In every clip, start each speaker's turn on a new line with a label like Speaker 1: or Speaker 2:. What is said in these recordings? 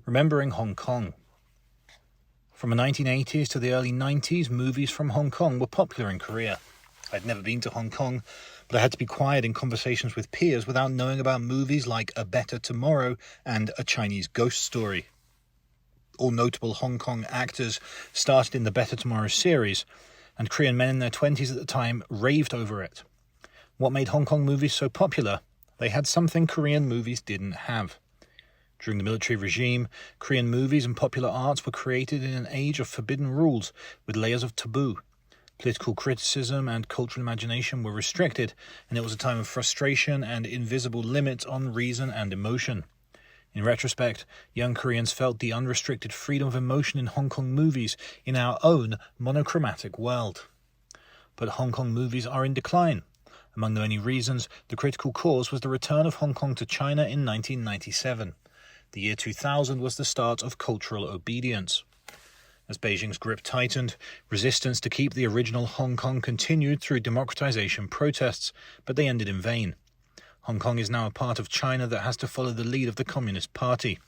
Speaker 1: Remembering Hong Kong. From the 1980s to the early 90s, movies from Hong Kong were popular in Korea. I'd never been to Hong Kong, but I had to be quiet in conversations with peers without knowing about movies like A Better Tomorrow and A Chinese Ghost Story. All notable Hong Kong actors started in the Better Tomorrow series, and Korean men in their 20s at the time raved over it. What made Hong Kong movies so popular? They had something Korean movies didn't have. During the military regime, Korean movies and popular arts were created in an age of forbidden rules with layers of taboo. Political criticism and cultural imagination were restricted, and it was a time of frustration and invisible limits on reason and emotion. In retrospect, young Koreans felt the unrestricted freedom of emotion in Hong Kong movies in our own monochromatic world. But Hong Kong movies are in decline. Among the many reasons, the critical cause was the return of Hong Kong to China in 1997. The year 2000 was the start of cultural obedience. As Beijing's grip tightened, resistance to keep the original Hong Kong continued through democratization protests, but they ended in vain. Hong Kong is now a part of China that has to follow the lead of the Communist Party.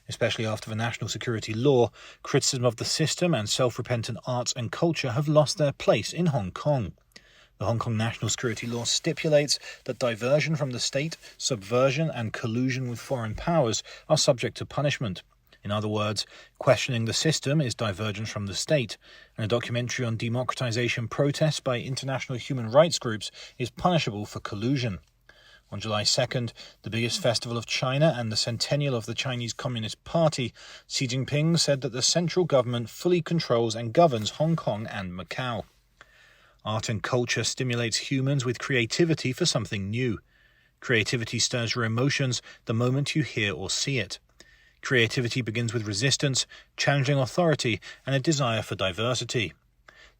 Speaker 1: Especially after the national security law, criticism of the system and self-repentant arts and culture have lost their place in Hong Kong. The Hong Kong national security law stipulates that diversion from the state, subversion and collusion with foreign powers are subject to punishment. In other words, questioning the system is divergence from the state, and a documentary on democratization protests by international human rights groups is punishable for collusion. On July 2nd, the biggest festival of China and the centennial of the Chinese Communist Party, Xi Jinping said that the central government fully controls and governs Hong Kong and Macau. Art and culture stimulates humans with creativity for something new. Creativity stirs your emotions the moment you hear or see it. Creativity begins with resistance, challenging authority, and a desire for diversity.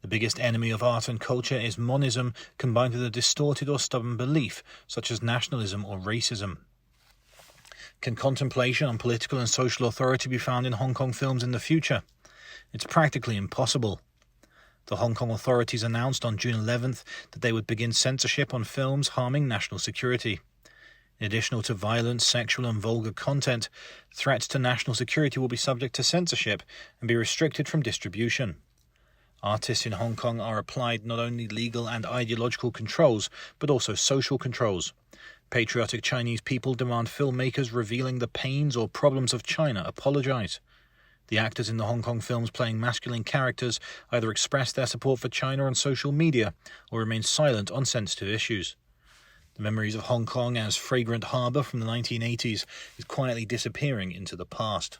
Speaker 1: The biggest enemy of art and culture is monism combined with a distorted or stubborn belief, such as nationalism or racism. Can contemplation on political and social authority be found in Hong Kong films in the future? It's practically impossible. The Hong Kong authorities announced on June 11th that they would begin censorship on films harming national security. In addition to violent, sexual and vulgar content, threats to national security will be subject to censorship and be restricted from distribution. Artists in Hong Kong are applied not only legal and ideological controls, but also social controls. Patriotic Chinese people demand filmmakers revealing the pains or problems of China apologize. The actors in the Hong Kong films playing masculine characters either express their support for China on social media or remain silent on sensitive issues. The memories of Hong Kong as fragrant harbour from the 1980s is quietly disappearing into the past.